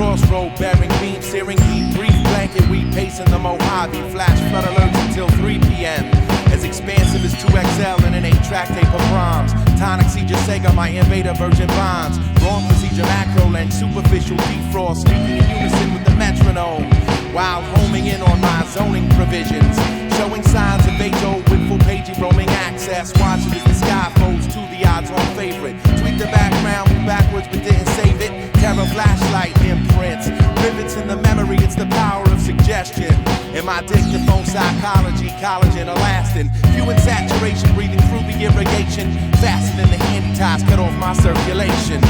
crossroad, bearing beam, searing heat, brief blanket, we pacing the Mojave, flash flood alerts until 3 p.m. As expansive as 2XL and an 8-track tape of rhymes. Tonic Seizure Sega, my invader virgin bonds. Wrong procedure macro and superficial defrost, speaking in unison with the metronome. While homing in on my zoning provisions, showing signs of age-old with full paging roaming access. Watching as the sky folds to the odds-on favorite. Tweak the background, move backwards but didn't save it. Terror flashlight imprints, rivets in the memory, it's the power of suggestion. In my dictaphone psychology, collagen elastin, fuel saturation, breathing through the irrigation. Faster than the handy ties, cut off my circulation.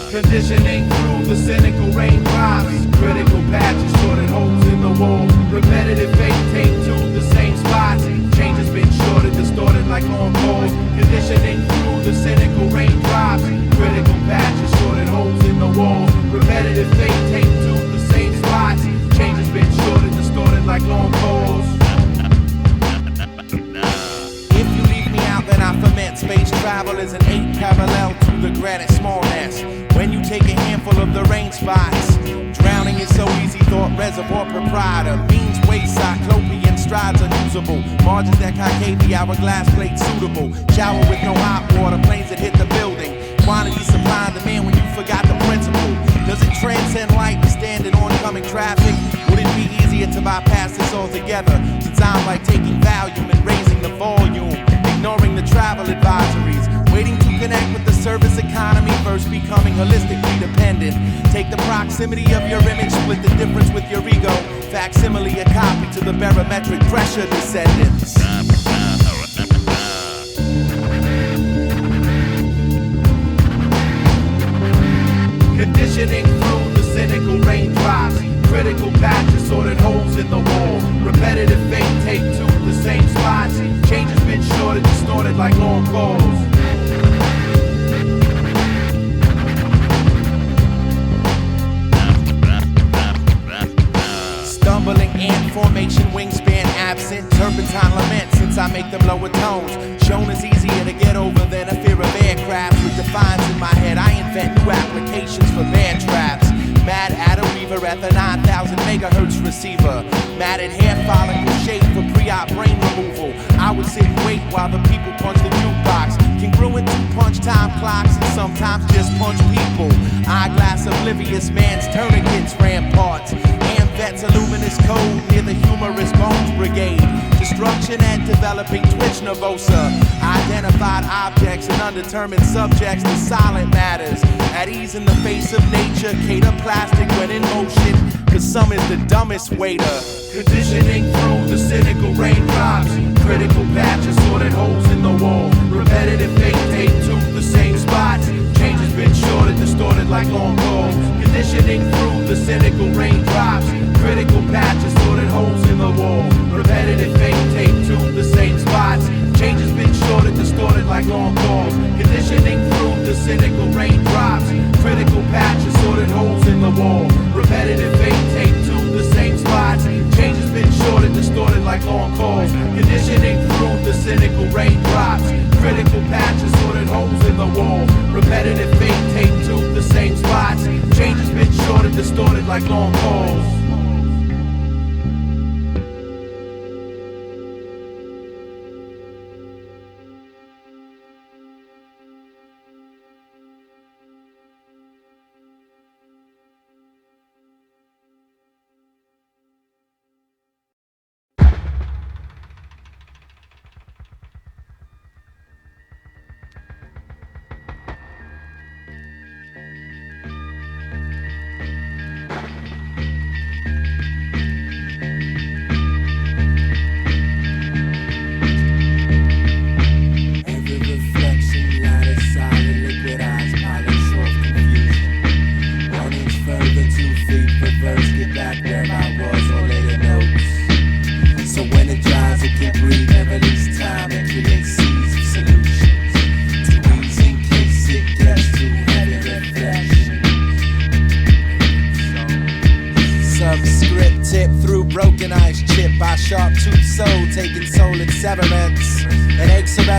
Conditioning through the cynical raindrops, critical patches, sorted holes in the wall. Repetitive fake tape to the same spots. Change has been shorted, distorted like long poles. Conditioning through the cynical raindrops, critical patches, sorted holes in the wall. Repetitive fake tape to the same spots. Change has been shorted, distorted like long poles. If you leave me out, then I ferment. Space travel is an 8 parallel to the granite smallness. When you take a handful of the rain spots, drowning is so easy, thought reservoir proprietor. Means waste, cyclopean strides unusable. Margins that concave the hourglass plate suitable. Shower with no hot water, planes that hit the building. Quantity, supply, and demand when you forgot the principle. Does it transcend light and stand in oncoming traffic? Would it be easier to bypass this altogether? Since I'm like taking Valium and raising the volume, ignoring the travel advisories, waiting to connect with the service economy, first becoming holistically dependent. Take the proximity of your image, split the difference with your ego. Facsimile a copy to the barometric pressure descendants. Conditioning through the cynical raindrops, critical patches, sorted holes in the wall. Repetitive fake tape to the same spots. Change has been shorted, distorted like long calls. Stumbling ant formation, wingspan absent. Turpentine lament since I make them lower tones. Shown as easier to get over than a fear of aircraft. With defines in my head, I invent new applications for bear traps. Mad at a weaver at the 9,000 megahertz receiver. Matted hair follicle shape for pre-op brain removal. I would sit and wait while the people punch the jukebox. Congruent to punch time clocks and sometimes just punch people. Eyeglass oblivious man's tourniquets, ramparts. That's a luminous code near the humorous Bones Brigade. Destruction and developing twitch nervosa. Identified objects and undetermined subjects to silent matters. At ease in the face of nature, cater plastic when in motion. Cause some is the dumbest waiter. Conditioning through the cynical raindrops. Critical patches, sorted holes in the wall. Repetitive fake tape to the same spots. Change has been shorted, distorted like long calls. Conditioning through the cynical raindrops. Critical patches, sorted holes in the wall. Repetitive fake tape to the same spots. Change has been shorted, distorted like long calls. Conditioning through the cynical raindrops. Critical patches, sorted holes in the wall. Repetitive fake tape to the same spots. Change has been shorted, distorted like long calls. Conditioning through the cynical raindrops. Critical patches, sorted holes in the wall. Repetitive fake tape to the same spots. Change has been shorted, distorted like long calls.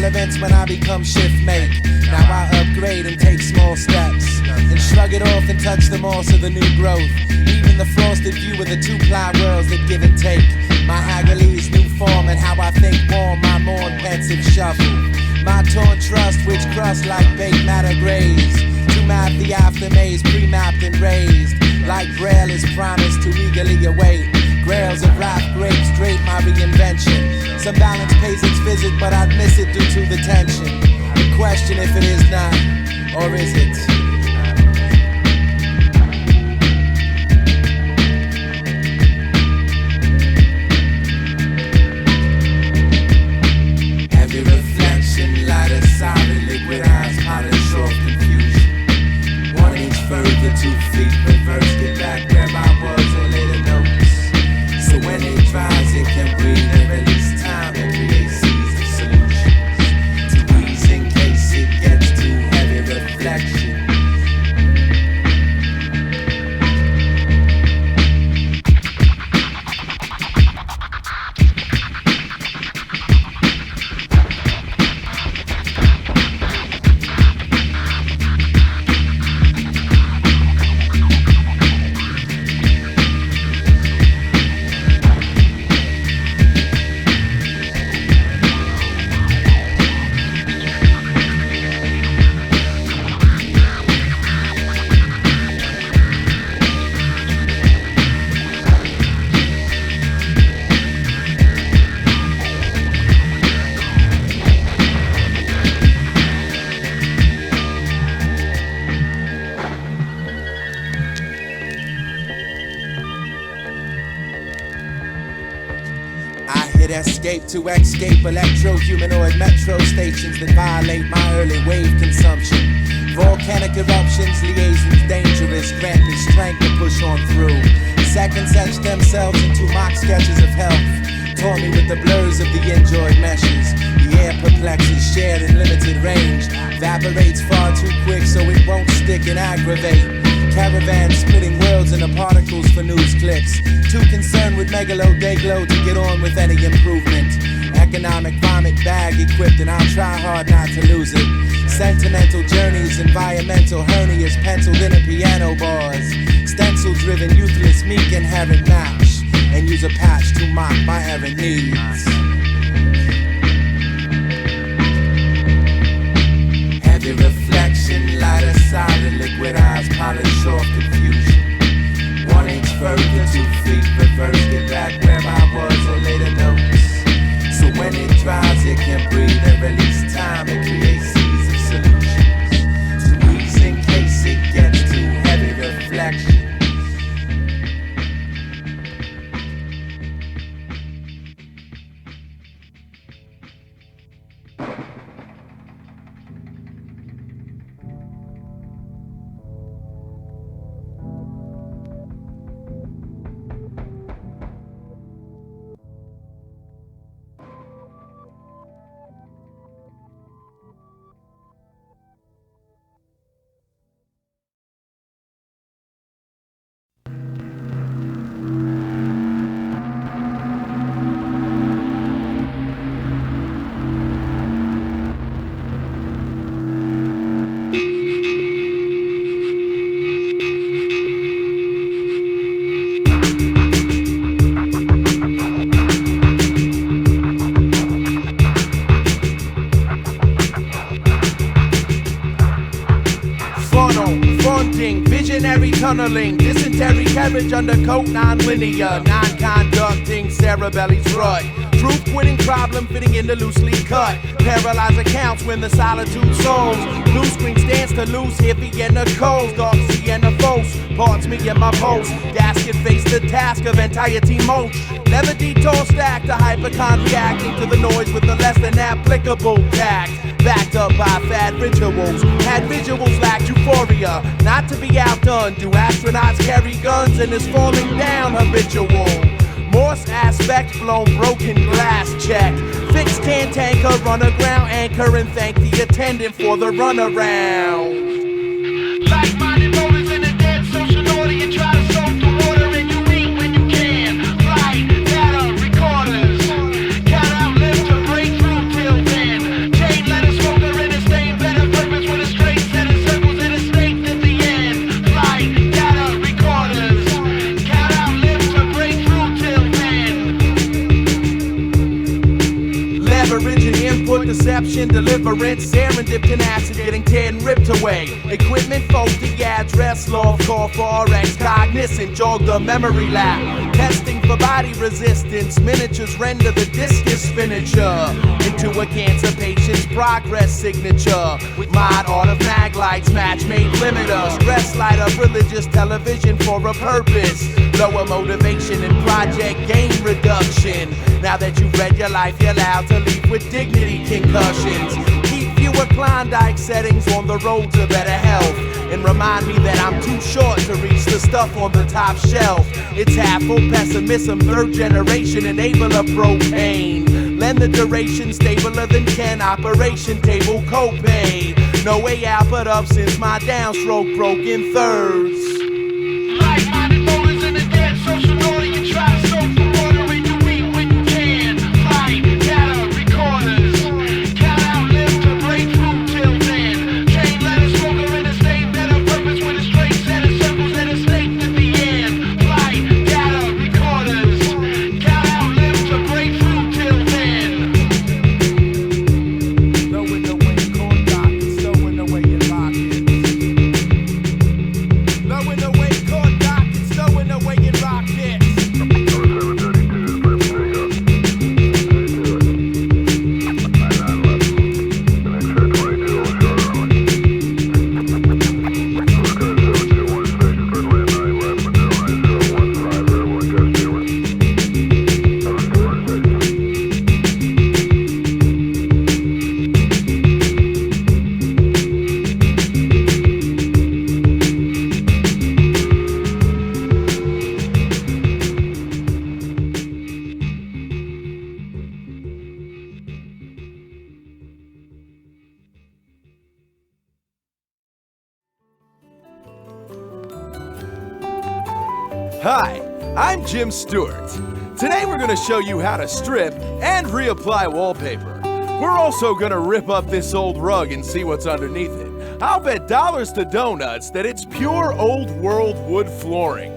irrelevance when I become shift mate. Now I upgrade and take small steps and shrug it off and touch the moss of the new growth. Even the frosted view of the two-ply worlds that give and take. My Haggleys new form and how I think warm. My mourn pensive shuffle. My torn trust which crust like baked matter graze. To map the aftermaze, pre-mapped and raised. Like Braille is promised to eagerly await. Grails of rap grapes drape my reinvention. Some balance pays its visit, but I'd miss it due to the tension. The question if it is not, or is it? Heavy reflection, light of solid liquid eyes, polish off confusion. 1 inch further, 2 feet reverse, get back where I was or later notes. So when it dries, it can breathe and release time and create seas of solutions. To ease in case it gets too heavy reflection. Escape to escape electro-humanoid metro stations that violate my early wave consumption. Volcanic eruptions, liaisons dangerous, grant me strength to push on through. Seconds etch themselves into mock sketches of health. Taught me with the blurs of the enjoyed meshes. The air perplexes, shared in limited range. Evaporates far too quick so it won't stick and aggravate. Caravans splitting worlds into particles for news clips. Too concerned with megalo dayglow to get on with any improvement. Economic vomit bag equipped and I'll try hard not to lose it. Sentimental journeys, environmental hernias penciled in a piano bars. Stencil driven, youthless, meek inherent match. And use a patch to mock my errant needs. Heavy reflection, light of solid liquid eyes, polish off confusion. 1 inch further, 2 feet reverse, get back where I was or later notes. So when it dries, it can breathe and release time and create seas of solutions. To ease in case it gets too heavy reflection. Visionary tunneling, dysentery carriage undercoat non-linear, non-conducting cerebelly's rut. Truth quitting problem fitting into loosely cut. Paralyze accounts when the solitude souls. Blue screen stands to lose hippie and the cold. Dark sea and the foes, parts me in my post. Gasket face the task of entirety mulch. Leather detour stack, the hypercon reacting to the noise with the less than applicable tact. Backed up by fad rituals, had visuals lacked euphoria. Not to be outdone, do astronauts carry guns and is falling down habitual? Morse aspect, blown broken glass check. Fixed can tanker, run aground anchor and thank the attendant for the runaround. Like-minded voters in a dead social order, you try to soak the water and you eat when you can. Flight, data, recorders, count out lives to break through till then. Change reception, deliverance, serendipity, acid getting teared and ripped away. Equipment faulty, address lost, call for RX, cognizant, jog the memory lab. Testing for body resistance, miniatures render the discus finisher into a cancer patient's progress signature. Mod art of mag lights, match made limiter, stress light up religious television for a purpose. Lower motivation and project gain reduction. Now that you've read your life, you're allowed to leave with dignity concussions. Keep fewer Klondike settings on the road to better health. And remind me that I'm too short to reach the stuff on the top shelf. It's half full pessimism, third generation enabler propane. Lend the duration stabler than Ken, operation table copay. No way out but up since my downstroke broke in thirds. Like-minded voters in the dead social order, you try to soak the water and you eat when you can. Light, data, recorders, count out live to break through till then. Chain letter smoker in a state better purpose with a straight set of circles and a snake at the end. Light, data, recorders, count out live to break through till then. Knowing the way called doctors, knowing the way you lock it. Knowing the way called doctors, knowing the way you rock it. Hi, I'm Jim Stewart. Today we're going to show you how to strip and reapply wallpaper. We're also going to rip up this old rug and see what's underneath it. I'll bet dollars to donuts that it's pure old world wood flooring.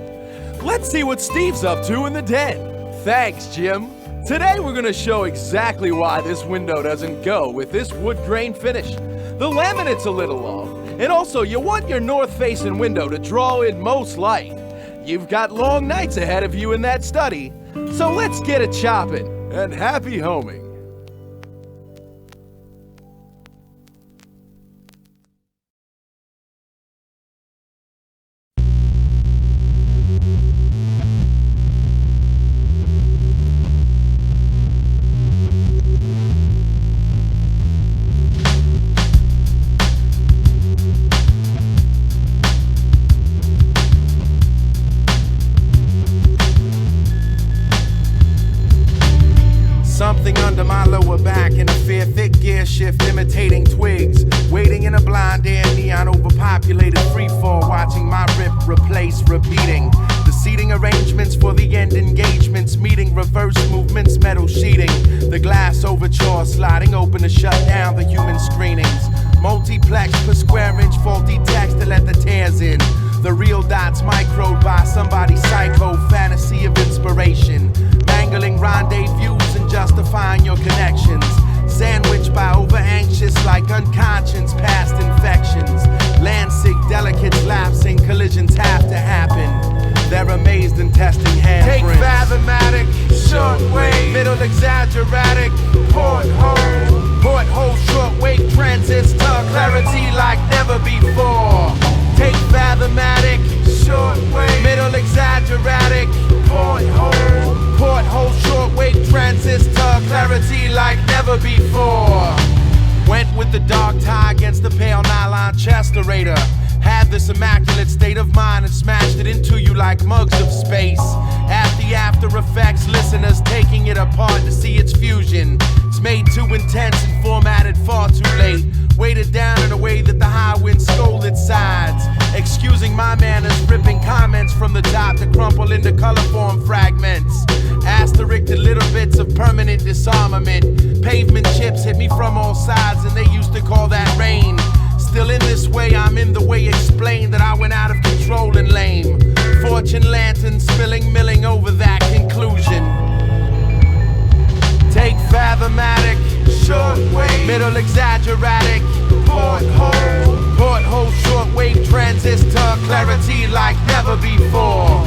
Let's see what Steve's up to in the den. Thanks, Jim. Today we're going to show exactly why this window doesn't go with this wood grain finish. The laminate's a little off, and also you want your north-facing window to draw in most light. You've got long nights ahead of you in that study, so let's get it chopping, and happy homing. Something under my lower back in a fair thick gear shift imitating twigs. Waiting in a blind air neon overpopulated freefall, watching my rip replace repeating. The seating arrangements for the end engagements, meeting reverse movements, metal sheeting. The glass overture sliding open to shut down the human screenings. Multiplex per square inch, faulty text to let the tears in. The real dots microed by somebody's psycho fantasy of inspiration. Mangling rendezvous and justifying your connections. Sandwiched by over-anxious like unconscious past infections. Land-sick delicates lapsing, collisions have to happen. They're amazed and testing handprints. Take fathomatic, shortwave, middle exaggeratic, porthole, shortwave transistor, clarity like never before. Take fathomatic, shortwave, middle exaggeratic, porthole, shortwave transistor, clarity like never before. Went with the dark tie against the pale nylon chesterator. Had this immaculate state of mind and smashed it into you like mugs of space. At the after effects, listeners taking it apart to see its fusion. It's made too intense and formatted far too late. Weighted down in a way that the high wind scolded sides. Excusing my manners, ripping comments from the top to crumple into colorform fragments. Asterisk to little bits of permanent disarmament. Pavement chips hit me from all sides and they used to call that rain. Still in this way, I'm in the way explained that I went out of control and lame. Fortune lantern spilling, milling over that conclusion. Take fathomatic, shortwave, middle exaggeratic, porthole, shortwave transistor, clarity like never before.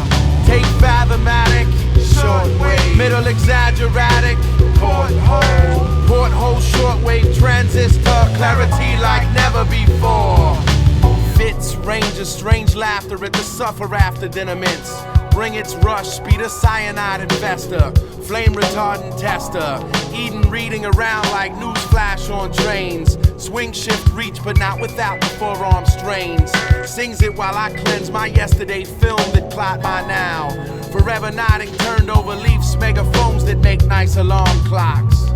Take fathmatic, shortwave, middle exaggeratic, porthole, shortwave transistor, clarity like never before. Fits, range of strange laughter at the suffer after dynamits. Bring its rush, speed a cyanide investor, flame retardant tester. Eden reading around like news flash on trains. Swing shift reach, but not without the forearm strains. Sings it while I cleanse my yesterday film that clot my now. Forever nodding, turned over leaves, megaphones that make nice alarm clocks.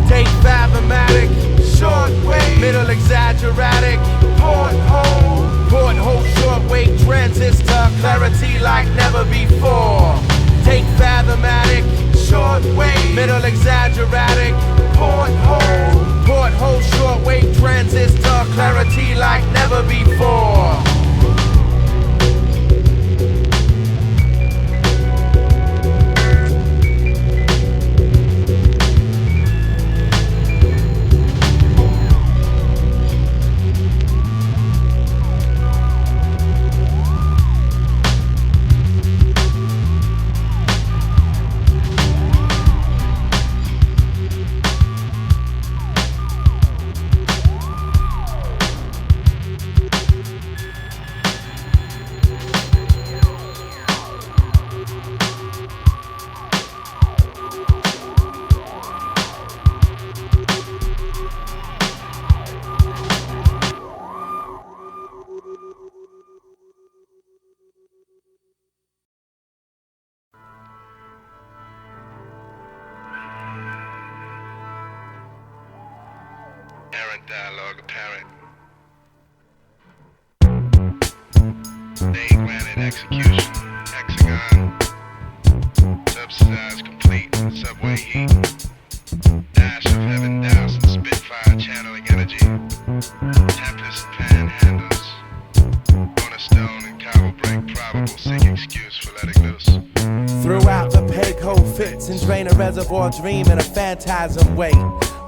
Take fathmatic, shortwave, middle exaggeratic, porthole, shortwave transistor, clarity like never before. Take fathmatic, shortwave, middle exaggeratic, porthole, shortwave transistor, clarity like never before. Errant dialogue apparent. Day granted execution. Hexagon. Subsidized complete. Subway heat. Dash of heaven doused in spitfire channeling energy. Tempest panhandles. Cornerstone and cobble break probable. Seek excuse for letting loose. Throughout the peg hole fits and drain a reservoir dream in a phantasm way.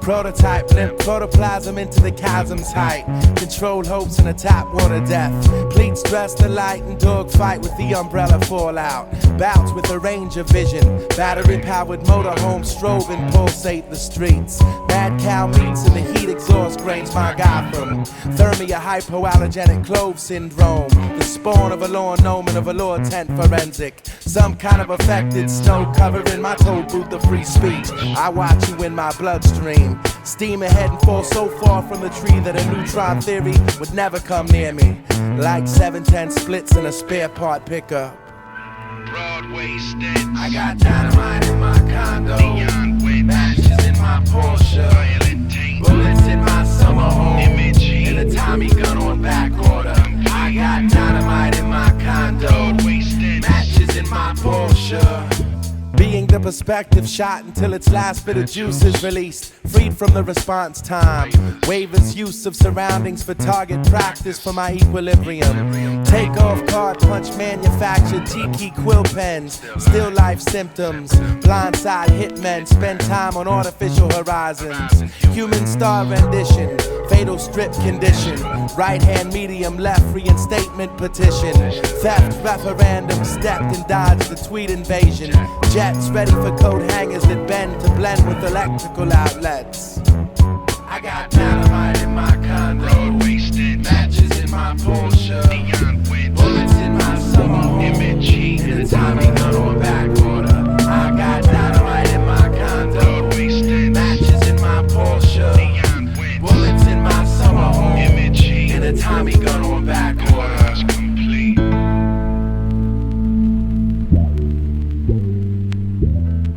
Prototype limp, protoplasm into the chasm's height. Controlled hopes in a tap water death. Pleats dress the light and dog fight with the umbrella fallout. Bouts with a range of vision. Battery powered motorhome strobe and pulsate the streets. Mad cow meats in the heat exhaust grains my Gotham. Thermia hypoallergenic clove syndrome. The spawn of a lawn gnome and of a law tent forensic. Some kind of affected snow covering my toll booth of free speech. I watch you in my bloodstream. Steam ahead and fall so far from the tree that a neutron theory would never come near me. Like 710 splits in a spare part pickup. Broadway stents. I got dynamite in my condo. Neon winds. Matches in my Porsche. Violent taint. Bullets in my summer home. Image heat. And a Tommy gun on back order. I got dynamite in my condo. Broadway stents. Matches in my Porsche. Being the perspective shot until its last bit of juice is released. Freed from the response time. Waivers use of surroundings for target practice for my equilibrium. Take off card punch manufactured tiki quill pens. Still life symptoms. Blindside hitmen spend time on artificial horizons. Human star rendition. Fatal strip condition. Right hand medium left reinstatement petition. Theft referendum stepped and dodged the tweet invasion. Jets ready for coat hangers that bend to blend with electrical outlets. I got dynamite in my condo. Broadway stents. Matches in my Porsche. Neon winds. Bullets in my summer home. Image heat. And a Tommy gun on back order. I got dynamite in my condo. Broadway stents. Matches in my Porsche. Neon winds. Bullets in my summer home. Image heat. And a Tommy gun on back order. Collage complete.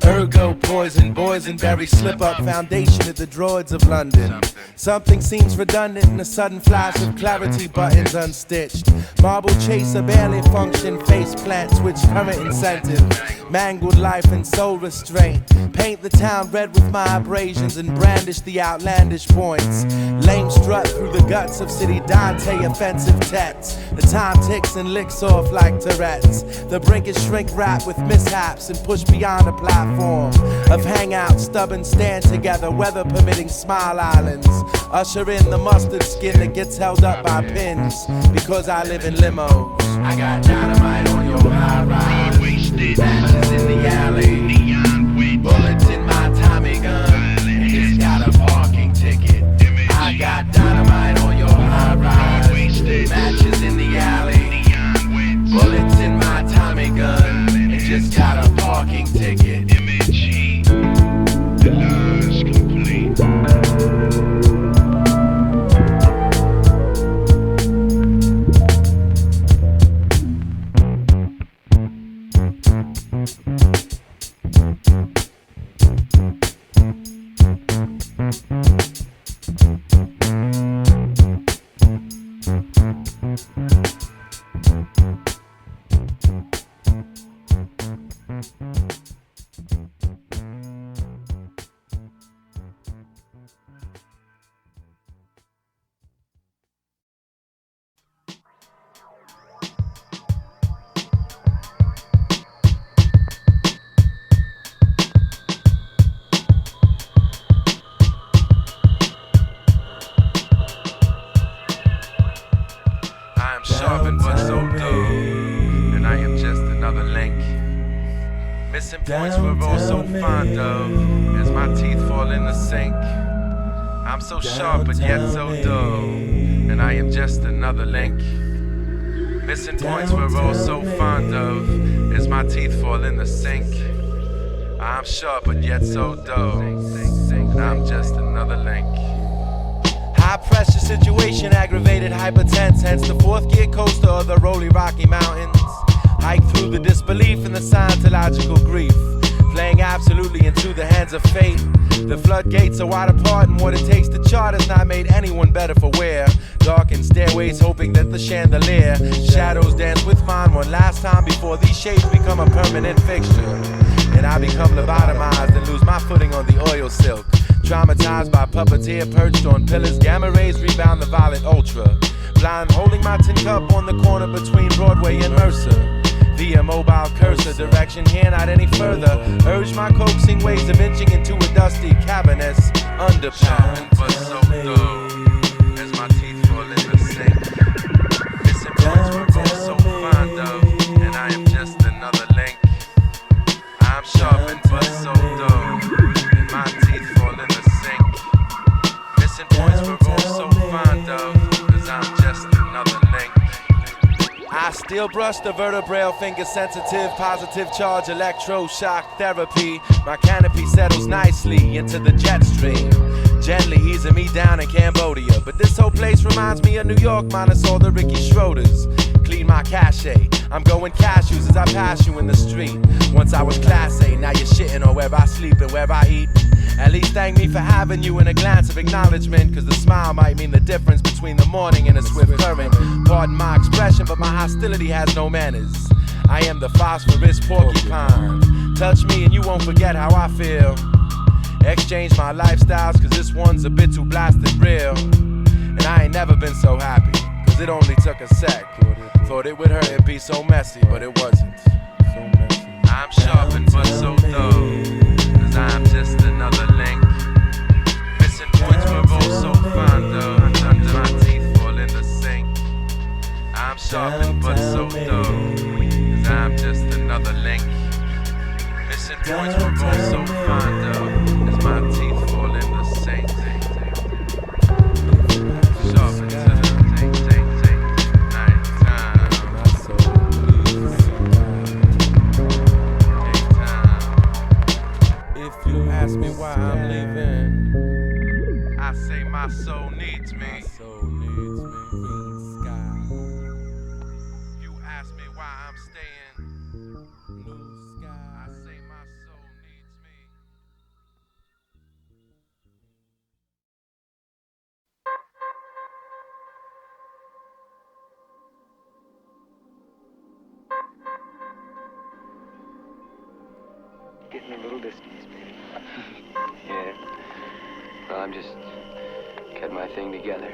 Ergo, poison, boysenberry, slip-up, foundation of the droids of London. Something seems redundant in a sudden flash of clarity, buttons unstitched. Marble chaser, barely function, face plant, switch current incentive. Mangled life and soul restraint. Paint the town red with my abrasions and brandish the outlandish points. Lame strut through the guts of city Dante, offensive texts. The time ticks and licks off like Tourette's. The brink is shrink wrap with mishaps and push beyond a platform of hangout, stubborn stand together, weather permitting smile islands. Usher in the mustard skin that gets held up by pins because I live in limos. I got dynamite on your high rise, matches in the alley, bullets in my Tommy gun, and just got a parking ticket. I got dynamite on your high rise, matches in the alley, bullets in my Tommy gun, and just got a parking ticket. The lies complete. Sharpened but so dull, and I am just another link. Missing points we're all so fond of, as my teeth fall in the sink. I'm so sharp but yet so dull, and I am just another link. Missing points we're all so fond of, as my teeth fall in the sink. I'm sharp but yet so dull, and I'm just another link. High pressure situation, aggravated hypertense, hence the fourth gear coaster of the rolly Rocky Mountains. Hike through the disbelief and the scientological grief, playing absolutely into the hands of fate. The floodgates are wide apart, and what it takes to chart has not made anyone better for wear. Darkened stairways, hoping that the chandelier shadows dance with mine one last time before these shades become a permanent fixture. And I become lobotomized and lose my footing on the oil silk. Traumatized by puppeteer perched on pillars, gamma rays rebound the violet ultra. Blind holding my tin cup on the corner between Broadway and Mercer. Via mobile cursor, direction here not any further. Urge my coaxing ways of inching into a dusty cavernous underpound. But so dull, as my teeth fall in the sink. Missing points we're both so fond of, and I am just another link. I'm sharpened but so dull, and my teeth fall in the sink. Missing points we're both so fond of, cause I'm just another link. I still brush the vertebral, finger sensitive, positive charge, electroshock therapy. My canopy settles nicely into the jet stream, gently easing me down in Cambodia. But this whole place reminds me of New York, minus all the Ricky Schroders. Clean my cachet, I'm going cashews as I pass you in the street. Once I was class A, now you're shitting on where I sleep and where I eat. At least thank me for having you in a glance of acknowledgement, cause the smile might mean the difference between the morning and a swift current. Pardon my expression, but my hostility has no manners. I am the phosphorus porcupine. Touch me and you won't forget how I feel. Exchange my lifestyles, cause this one's a bit too blasted real. And I ain't never been so happy, cause it only took a sec. Thought it would hurt and be so messy, but it wasn't. I'm sharpened but so dull, cause I'm just another link. Missing points we're both so fond of, under my teeth fall in the sink. I'm sharpened but so dull, cause I'm just another link. Missing points we're both so fond of, as my teeth fall in the sink. Sharpened to the night time. If you ask me why I'm leaving, I say my soul needs me. If you ask me why I'm staying, I say my soul needs me. Getting a little distance, maybe. Yeah. Well, I'm just getting my thing together.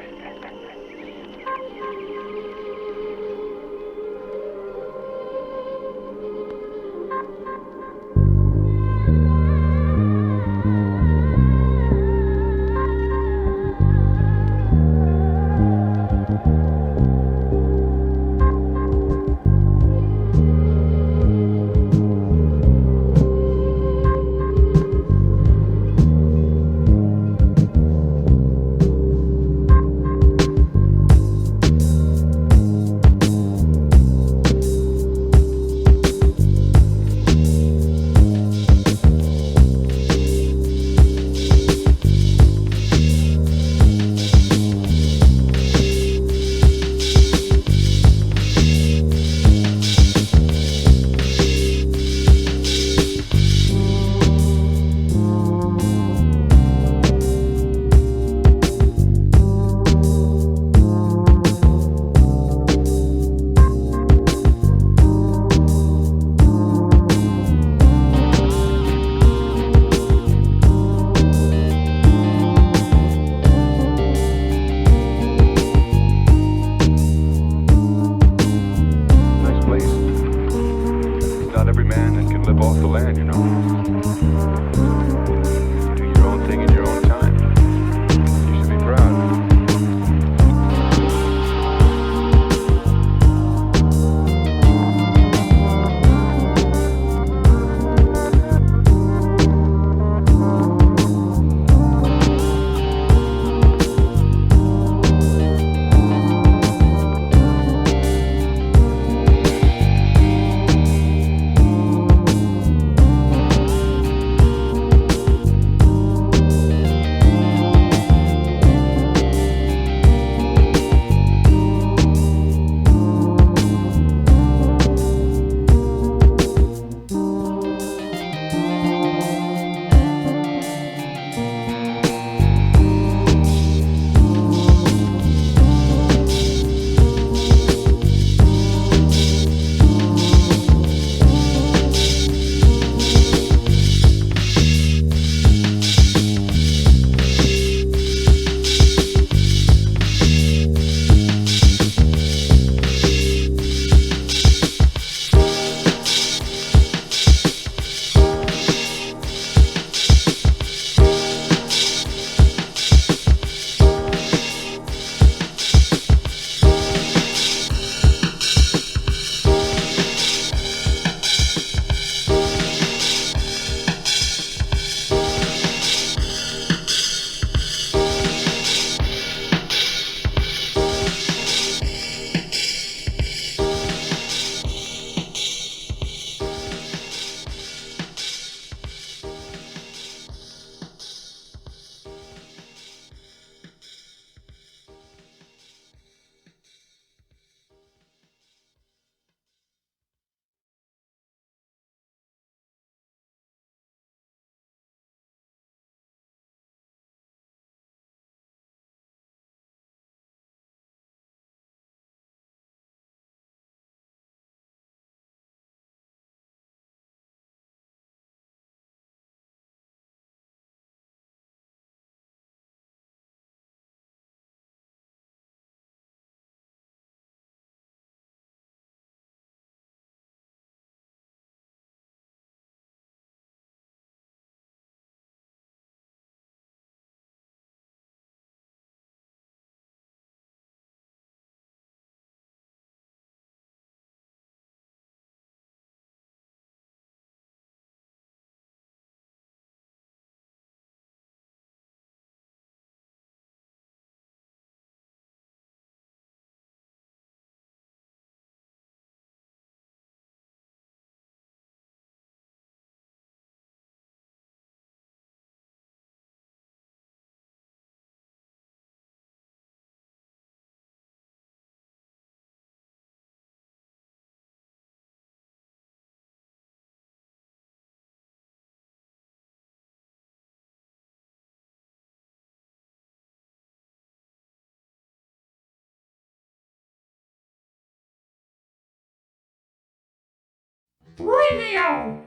Radio!